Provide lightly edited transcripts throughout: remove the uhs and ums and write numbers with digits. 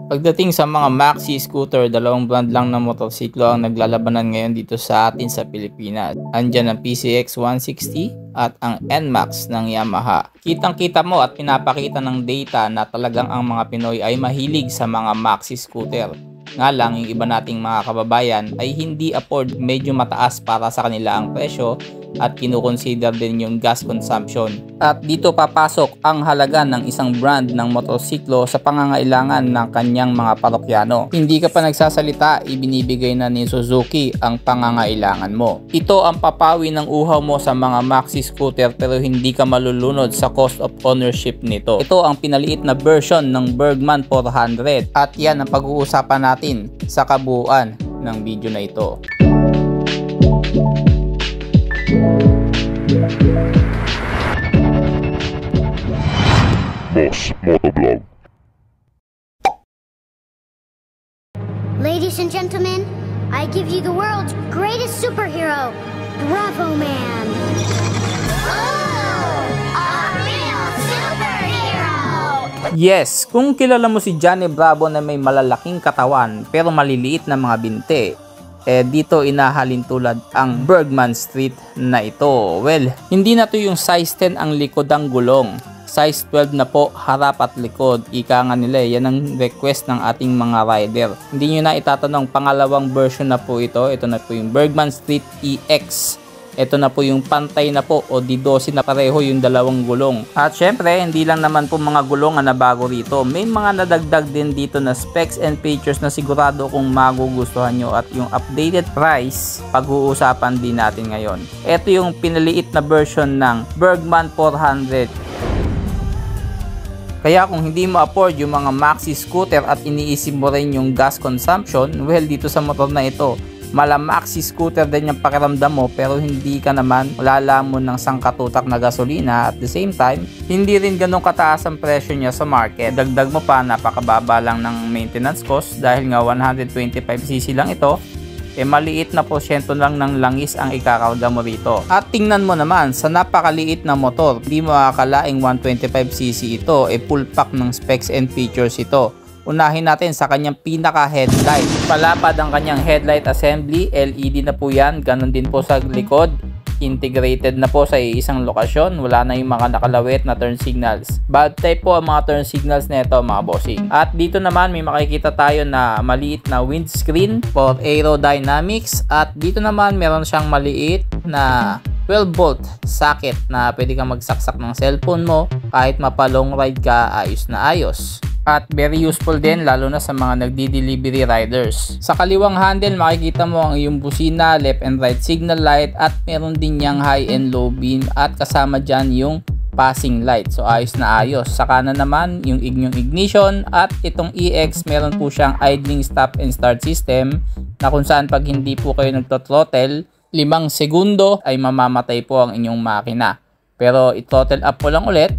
Pagdating sa mga maxi scooter, dalawang brand lang ng motorsiklo ang naglalabanan ngayon dito sa atin sa Pilipinas. Andyan ang PCX 160 at ang NMAX ng Yamaha. Kitang-kita mo at pinapakita ng data na talagang ang mga Pinoy ay mahilig sa mga maxi scooter. Nga lang, yung iba nating mga kababayan ay hindi afford, medyo mataas para sa kanila ang presyo at kinukonsider din yung gas consumption. At dito papasok ang halaga ng isang brand ng motorsiklo sa pangangailangan ng kanyang mga parokyano. Hindi ka pa nagsasalita, ibinibigay na ni Suzuki ang pangangailangan mo. Ito ang papawi ng uhaw mo sa mga maxi scooter pero hindi ka malulunod sa cost of ownership nito. Ito ang pinaliit na version ng Bergman 400 at yan ang pag-uusapan natin sa kabuuan ng video na ito. Boss Motovlog. Ladies and gentlemen, I give you the world's greatest superhero, Bravo Man. Oh, a real superhero! Yes, kung kilala mo si Johnny Bravo na may malalaking katawan pero maliliit na mga binte, dito inahalin tulad ang Bergman Street na ito. Well, hindi na to yung size 10 ang likod ang gulong. Size 12 na po harap at likod. Ika nga nila, yan ang request ng ating mga rider. Hindi nyo na itatanong, pangalawang version na po ito. Ito na po yung Bergman Street EX. Ito na po yung pantay na po o D12 na pareho yung dalawang gulong. At syempre, hindi lang naman po mga gulong na bago rito. May mga nadagdag din dito na specs and features na sigurado kung magugustuhan nyo. At yung updated price, pag-uusapan din natin ngayon. Ito yung pinaliit na version ng Bergman 400. Kaya kung hindi mo afford yung mga maxi scooter at iniisip mo rin yung gas consumption, well, dito sa motor na ito, maxi scooter din yung pakiramdam mo pero hindi ka naman lalamon ng sangkatutak na gasolina. At the same time, hindi rin ganun kataas ang presyo niya sa market. Dagdag mo pa, napakababa lang ng maintenance cost dahil nga 125cc lang ito. Maliit na porsyento lang ng langis ang ikakarga mo rito. At tingnan mo naman, sa napakaliit na motor, hindi mo akalaing 125cc ito, full pack ng specs and features ito. Unahin natin sa kanyang pinaka headlight. Palapad ang kanyang headlight assembly, LED na po yan, ganun din po sa likod. Integrated na po sa isang lokasyon, wala na yung mga nakalawit na turn signals. Bulb type po ang mga turn signals nito, mga bossing. At dito naman may makikita tayo na maliit na windscreen for aerodynamics. At dito naman meron siyang maliit na 12-volt socket na pwede kang magsaksak ng cellphone mo kahit mapa-long ride ka, ayos na ayos. At very useful din lalo na sa mga nagdi-delivery riders. Sa kaliwang handle makikita mo ang iyong busina, left and right signal light at meron din niyang high and low beam at kasama dyan yung passing light. So ayos na ayos. Sa kanan naman yung inyong ignition at itong EX meron po siyang idling stop and start system na kung saan pag hindi po kayo nagto-throttle, 5 segundo ay mamamatay po ang inyong makina. Pero i-throttle up po lang ulit,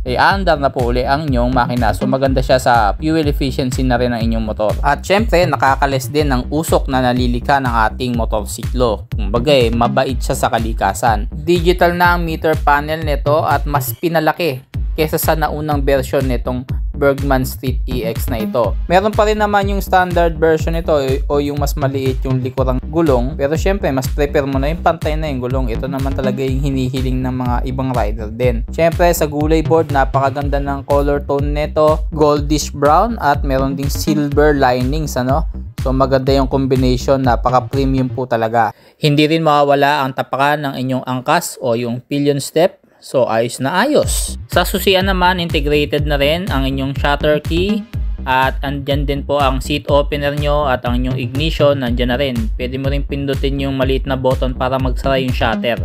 aandar na po uli ang inyong makina. So maganda siya sa fuel efficiency na rin ng inyong motor. At syempre nakakalis din ng usok na nalilika ng ating motorsiklo. Kumbaga mabait siya sa kalikasan. Digital na ang meter panel nito at mas pinalaki kesa sa naunang version nitong Bergman Street EX na ito. Meron pa rin naman yung standard version nito o yung mas maliit yung likurang gulong, pero syempre mas prefer mo na yung pantay na yung gulong. Ito naman talaga yung hinihiling ng mga ibang rider din. Syempre sa gulay board, napakaganda ng color tone nito, goldish brown at meron ding silver linings, ano. So maganda yung combination, napaka premium po talaga. Hindi rin mawawala ang tapakan ng inyong angkas o yung pillion step. So ayos na ayos. Sa susian naman, integrated na rin ang inyong shutter key at andyan din po ang seat opener nyo at ang inyong ignition nandyan na rin. Pwede mo rin pindutin yung maliit na button para magsara yung shutter.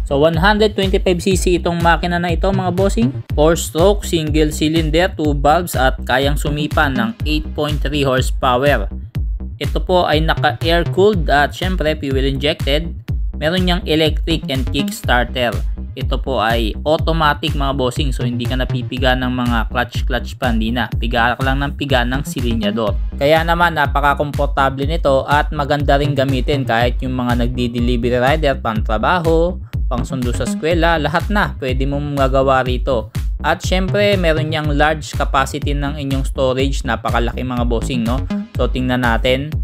So 125cc itong makina na ito, mga bossing. 4-stroke, single cylinder, 2 valves at kayang sumipa ng 8.3 horsepower. Ito po ay naka-air cooled at syempre fuel injected. Meron niyang electric and kick starter. Ito po ay automatic, mga bossing, so hindi ka napipiga ng mga clutch pa, hindi na. Piga ka lang ng piga ng silinyador. Kaya naman napaka-komportable nito at maganda rin gamitin kahit yung mga nagdi-delivery rider, pang trabaho, pang sundo sa eskwela, lahat na pwede mong magagawa rito. At syempre, meron niyang large capacity ng inyong storage. Napakalaki mga bossing, no? So, tingnan natin.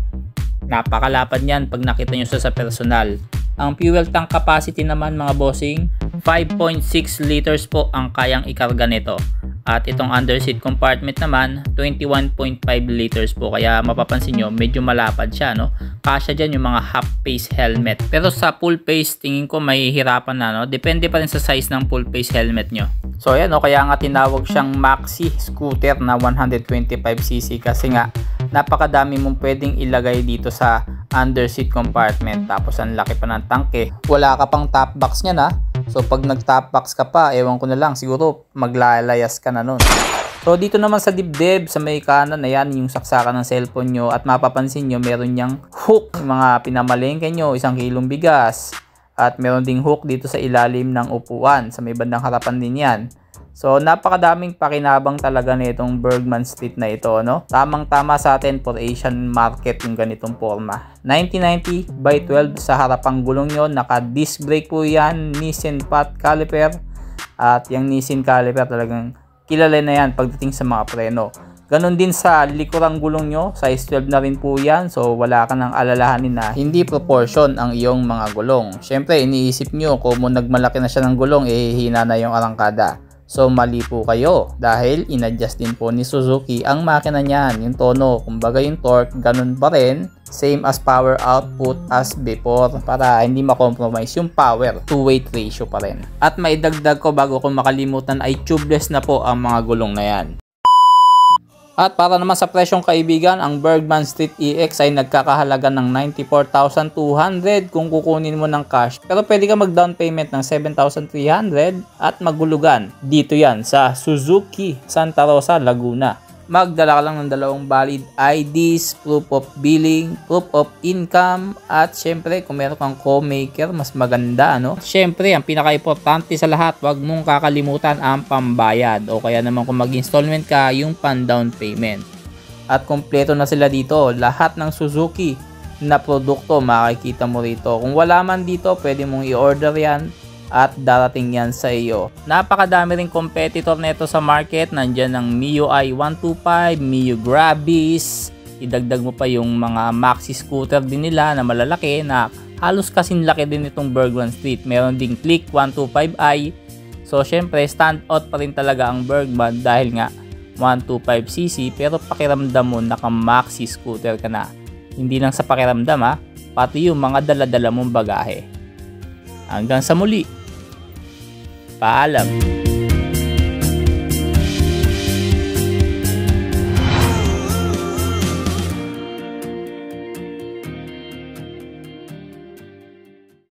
Napakalapad niyan pag nakita nyo sa personal. Ang fuel tank capacity naman mga bossing, 5.6 liters po ang kayang ikarga nito. At itong underseat compartment naman, 21.5 liters po. Kaya mapapansin nyo, medyo malapad siya, no? Kasya dyan yung mga half face helmet. Pero sa full face, tingin ko may hirapan na, no? Depende pa rin sa size ng full face helmet nyo. So ayan, no? Kaya nga tinawag siyang maxi scooter na 125cc kasi nga napakadami mong pwedeng ilagay dito sa underseat compartment. Tapos ang laki pa ng tangke. Wala ka pang top box niya na. So pag nag top box ka pa, ewan ko na lang, siguro maglalayas ka na nun. So dito naman sa dibdib, sa may kanan, ayan yung saksakan ng cellphone nyo. At mapapansin nyo, meron niyang hook. Yung mga pinamalengke nyo, 1 kilong bigas. At meron ding hook dito sa ilalim ng upuan. Sa may bandang harapan din yan. So napakadaming pakinabang talaga nitong Bergman Street na ito, no? Tamang-tama sa atin for Asian market yung ganitong forma. 1990 by 12 sa harapang gulong nyo, naka disc brake po yan, Nissin Path caliper. At yung Nissin caliper talagang kilala na yan pagdating sa mga preno. Ganon din sa likurang gulong nyo, size 12 na rin po yan. So wala ka nang alalahanin na hindi proportion ang iyong mga gulong. Syempre iniisip nyo kung nagmalaki na siya ng gulong, hina na yung arangkada. So mali po kayo dahil in-adjust din po ni Suzuki ang makina niyan, yung tono, kumbaga yung torque ganun pa rin, same as power output as before para hindi ma-compromise yung power to weight ratio pa rin. At maidagdag ko bago ko makalimutan ay tubeless na po ang mga gulong na yan. At para naman sa presyong kaibigan, ang Bergman Street EX ay nagkakahalaga ng 94,200 kung kukunin mo ng cash. Pero pwede ka mag down payment ng 7,300 at magulugan. Dito yan sa Suzuki, Santa Rosa, Laguna. Magdala ka lang ng 2 valid IDs, proof of billing, proof of income, at syempre kung meron kang co-maker, mas maganda, no? Syempre, ang pinaka-importante sa lahat, wag mong kakalimutan ang pambayad o kaya naman kung mag-installment ka, yung pan-down payment. At kompleto na sila dito, lahat ng Suzuki na produkto makikita mo rito. Kung wala man dito, pwede mong i-order yan at darating yan sa iyo. Napakadami ring competitor nito sa market. Nandyan ang MIUI 125, MIU Grabis. Idagdag mo pa yung mga maxi scooter din nila na malalaki na halos kasing laki din itong Bergman Street. Meron ding Click 125i. So syempre stand out pa rin talaga ang Bergman dahil nga 125cc pero pakiramdam mo naka maxi scooter ka na. Hindi lang sa pakiramdam ha, pati yung mga dala-dala mong bagahe. Hanggang sa muli. Paalam.